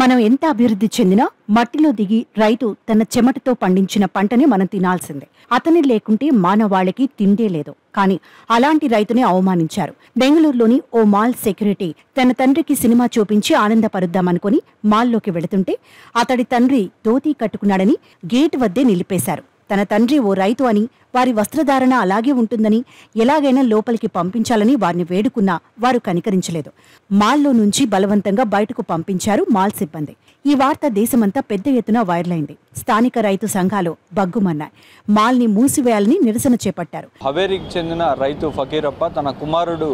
మనం ఎంత అభివృద్ధి చెందినా మట్టిలో దిగి రైతు తన చెమటతో పండించిన పంటని మనం తినాల్సిందే. అతని లేకుంటే మానవాళికి తిండే లేదు. కానీ అలాంటి రైతుని అవమానించారు. బెంగళూరులోని ఓ మాల్ సెక్యూరిటీ తన తండ్రికి సినిమా చూపించి ఆనందపరుద్దామనుకుని మాల్లోకి వెళుతుంటే అతడి తండ్రి ధోతీ కట్టుకున్నాడని గేట్ వద్దే నిలిపేశారు. తన తండ్రి ఓ రైతు అని, వారి వస్త్రధారణ అలాగే ఉంటుందని, ఎలాగైనా లోపలికి పంపించాలని వారిని వేడుకున్నా వారు కనికరించలేదు. మాల్లో నుంచి బలవంతంగా బయటకు పంపించారు మాల్ సిబ్బంది. ఈ వార్త దేశమంతా పెద్ద ఎత్తున వైరల్ అయింది. స్థానిక రైతు సంఘాలు బగ్గుమన్నాయి. మాల్ని మూసివేయాలని నిరసన చేపట్టారు. హవేరికి చెందిన రైతు ఫకీరప్ప తన కుమారుడు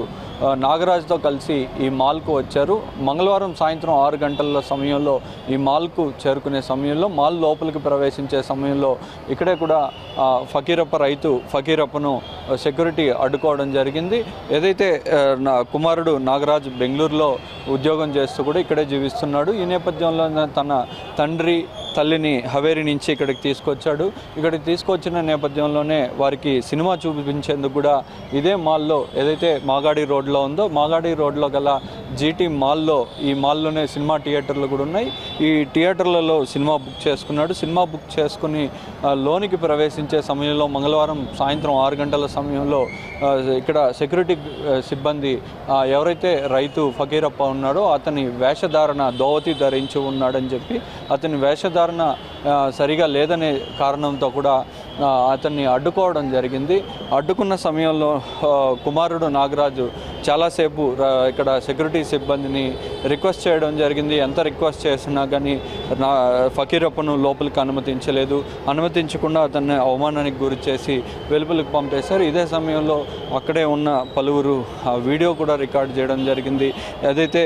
నాగరాజ్తో కలిసి ఈ మాల్కు వచ్చారు. మంగళవారం సాయంత్రం 6 గంటల సమయంలో ఈ మాల్కు చేరుకునే సమయంలో, మాల్ లోపలికి ప్రవేశించే సమయంలో ఇక్కడే కూడా ఫకీరప్పను సెక్యూరిటీ అడ్డుకోవడం జరిగింది. ఏదైతే నా కుమారుడు నాగరాజ్ బెంగళూరులో ఉద్యోగం చేస్తూ కూడా ఇక్కడే జీవిస్తున్నాడు. ఈ నేపథ్యంలో తన తండ్రి తల్లిని హవేరి నుంచి ఇక్కడికి తీసుకొచ్చాడు. ఇక్కడికి తీసుకొచ్చిన నేపథ్యంలోనే వారికి సినిమా చూపించేందుకు కూడా ఇదే మాల్లో, ఏదైతే మాగాడి రోడ్లో ఉందో మాగాడి రోడ్లో గల జీటీ మాల్లో, ఈ మాల్లోనే సినిమా థియేటర్లు కూడా ఉన్నాయి. ఈ థియేటర్లలో సినిమా బుక్ చేసుకున్నాడు. సినిమా బుక్ చేసుకుని లోనికి ప్రవేశించే సమయంలో మంగళవారం సాయంత్రం 6 గంటల సమయంలో ఇక్కడ సెక్యూరిటీ సిబ్బంది ఎవరైతే రైతు ఫకీరప్ప ఉన్నాడో అతని వేషధారణ ధోవతి ధరించి ఉన్నాడని చెప్పి, అతని వేషధారణ సరిగా లేదనే కారణంతో కూడా అతన్ని అడ్డుకోవడం జరిగింది. అడ్డుకున్న సమయంలో కుమారుడు నాగరాజు చాలాసేపు ఇక్కడ సెక్యూరిటీ సిబ్బందిని రిక్వెస్ట్ చేయడం జరిగింది. ఎంత రిక్వెస్ట్ చేసినా కానీ ఫకీరప్పను లోపలికి అనుమతించకుండా అతన్ని అవమానానికి గురి చేసి వెలుపలికి పంపేశారు. ఇదే సమయంలో అక్కడే ఉన్న పలువురు వీడియో కూడా రికార్డ్ చేయడం జరిగింది. ఏదైతే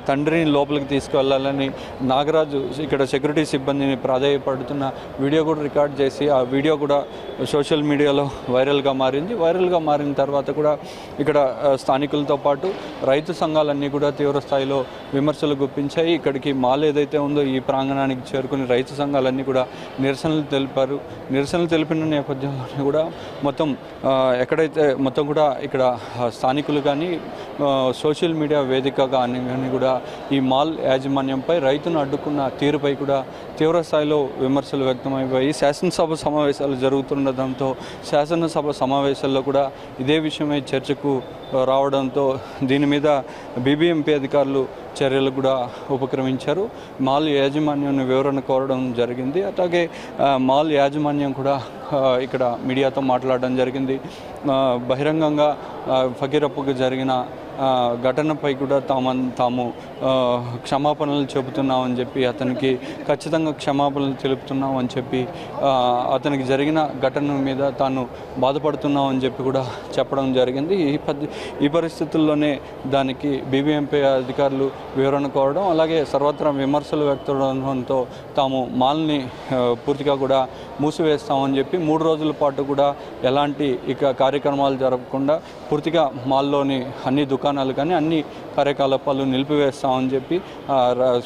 తండ్రిని లోపలికి తీసుకువెళ్ళాలని నాగరాజు ఇక్కడ సెక్యూరిటీ సిబ్బందిని ప్రాధేయపడుతున్న వీడియో కూడా రికార్డ్ చేసి, ఆ వీడియో కూడా సోషల్ మీడియాలో వైరల్గా మారిన తర్వాత కూడా ఇక్కడ స్థానికులతో పాటు రైతు సంఘాలన్నీ కూడా తీవ్ర స్థాయిలో విమర్శలు గుప్పించాయి. ఇక్కడికి మాల్ ఏదైతే ఉందో ఈ ప్రాంగణానికి చేరుకుని రైతు సంఘాలన్నీ కూడా నిరసనలు తెలిపారు. నిరసనలు తెలిపిన నేపథ్యంలో కూడా మొత్తం కూడా ఇక్కడ స్థానికులు కానీ సోషల్ మీడియా వేదిక కానీ కూడా ఈ మాల్ యాజమాన్యంపై, రైతును అడ్డుకున్న తీరుపై కూడా తీవ్ర స్థాయిలో విమర్శలు వ్యక్తమైపోయి శాసనసభ సమావేశాలు జరుగుతుండడంతో శాసనసభ సమావేశాల్లో కూడా ఇదే విషయమై చర్చకు రావడంతో దీని మీద బీబీఎంపీ అధికారులు చర్యలు కూడా ఉపక్రమించారు. మాల్ యాజమాన్యాన్ని వివరణ కోరడం జరిగింది. అలాగే మాల్ యాజమాన్యం కూడా ఇక్కడ మీడియాతో మాట్లాడడం జరిగింది. బహిరంగంగా ఫకీరప్పకు జరిగిన ఘటనపై కూడా తాము క్షమాపణలు చెబుతున్నామని చెప్పి, అతనికి ఖచ్చితంగా క్షమాపణలు తెలుపుతున్నామని చెప్పి, అతనికి జరిగిన ఘటన మీద తాను బాధపడుతున్నామని చెప్పి కూడా చెప్పడం జరిగింది. ఈ పరిస్థితుల్లోనే దానికి బీబీఎంపీ అధికారులు వివరణ కోరడం, అలాగే సర్వత్రా విమర్శలు వ్యక్తమవడంతో తాము మాల్ని పూర్తిగా కూడా మూసివేస్తామని చెప్పి 3 రోజుల పాటు కూడా ఎలాంటి కార్యక్రమాలు జరగకుండా పూర్తిగా మాల్లోని అన్ని దుకాణాలు కానీ అన్ని కార్యకలాపాలు నిలిపివేస్తామని చెప్పి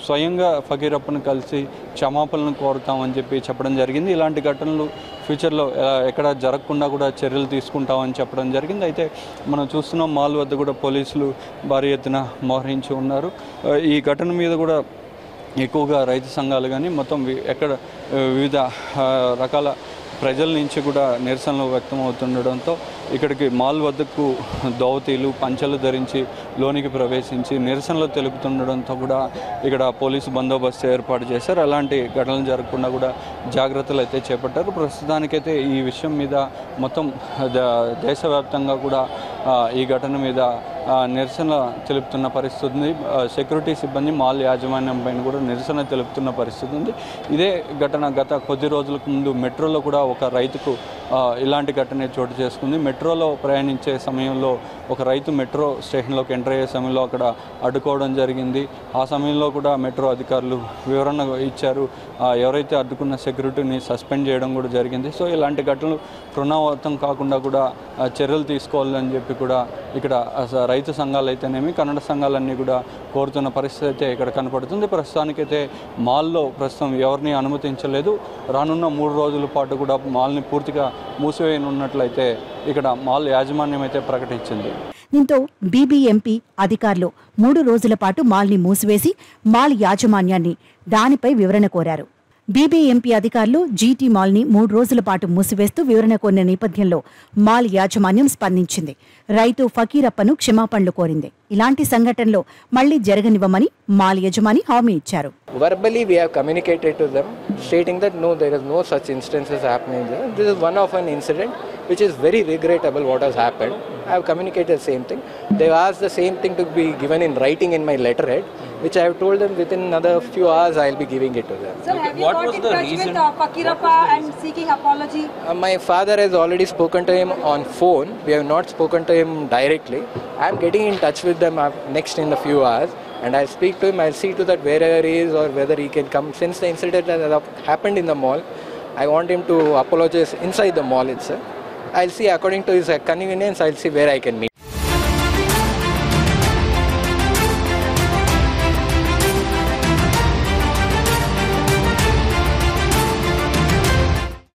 స్వయంగా ఫకీరప్పను కలిసి క్షమాపణలు కోరుతామని చెప్పి చెప్పడం జరిగింది. ఇలాంటి ఘటనలు ఫ్యూచర్లో ఎక్కడ జరగకుండా కూడా చర్యలు తీసుకుంటామని చెప్పడం జరిగింది. అయితే మనం చూస్తున్నాం మాల్ వద్ద కూడా పోలీసులు భారీ ఎత్తున మోహరించి ఉన్నారు. ఈ ఘటన మీద కూడా ఎక్కువగా రైతు సంఘాలు కానీ మొత్తం వివిధ రకాల ప్రజల నుంచి కూడా నిరసనలు వ్యక్తమవుతుండడంతో ఇక్కడికి మాల్ వద్దకు దోవతీలు, పంచలు ధరించి లోనికి ప్రవేశించి నిరసనలు తెలుపుతుండడంతో కూడా ఇక్కడ పోలీసు బందోబస్తు ఏర్పాటు చేశారు. అలాంటి ఘటనలు జరగకుండా కూడా జాగ్రత్తలు అయితే చేపట్టారు. ప్రస్తుతానికైతే ఈ విషయం మీద మొత్తం దేశవ్యాప్తంగా కూడా ఈ ఘటన మీద నిరసన తెలుపుతున్న పరిస్థితి ఉంది. సెక్యూరిటీ సిబ్బంది మాల్ యాజమాన్యం పైన కూడా నిరసన తెలుపుతున్న పరిస్థితి ఉంది. ఇదే ఘటన గత కొద్ది రోజులకు ముందు మెట్రోలో కూడా ఒక రైతుకు ఇలాంటి ఘటన చోటు చేసుకుంది. మెట్రోలో ప్రయాణించే సమయంలో ఒక రైతు మెట్రో స్టేషన్లోకి ఎంటర్ అయ్యే సమయంలో అక్కడ అడ్డుకోవడం జరిగింది. ఆ సమయంలో కూడా మెట్రో అధికారులు వివరణ ఇచ్చారు. ఎవరైతే అడ్డుకున్న సెక్యూరిటీని సస్పెండ్ చేయడం కూడా జరిగింది. సో ఇలాంటి ఘటనలు పునరావృతం కాకుండా కూడా చర్యలు తీసుకోవాలని చెప్పి కూడా ఇక్కడ రైతు సంఘాలు అయితేనేమి, కన్నడ సంఘాలన్నీ కూడా కోరుతున్న పరిస్థితి అయితే ఇక్కడ కనపడుతుంది. ప్రస్తుతానికైతే మాల్లో ప్రస్తుతం ఎవరిని అనుమతించలేదు. రానున్న 3 రోజుల పాటు కూడా మాల్ని పూర్తిగా మూసివేయనున్నట్లయితే ఇక్కడ మాల్ యాజమాన్యం అయితే ప్రకటించింది. దీంతో బీబీఎంపీ అధికారులు 3 రోజుల పాటు మాల్ని మూసివేసి మాల్ యాజమాన్యాన్ని దానిపై వివరణ కోరారు. బీబీఎంపీ అధికారులు జీటీ మాల్ని 3 రోజుల పాటు మూసివేస్తూ వివరణ కోరిన నేపథ్యంలో మాల్ యాజమాన్యం స్పందించింది. రైతు ఫకీరప్పను క్షమాపణలు కోరింది. ఇలాంటి సంఘటనలో మళ్లీ జరగనివ్వమని మాల్ యజమాని హామీ ఇచ్చారు. Verbally, we have communicated to them, stating that no, there is no such instances happening there. This is one of an incident which is very regrettable what has happened. I have communicated the same thing. They asked the same thing to be given in writing in my letterhead, which I have told them within another few hours I will be giving it to them. Sir, have you got in touch with Fakirappa and seeking apology? My father has already spoken to him on phone. We have not spoken to him directly. I am getting in touch with them next in a few hours. And I'll speak to him, I'll see to that wherever he is or whether he can come. Since the incident that happened in the mall, I want him to apologize inside the mall itself. I'll see according to his convenience, I'll see where I can meet.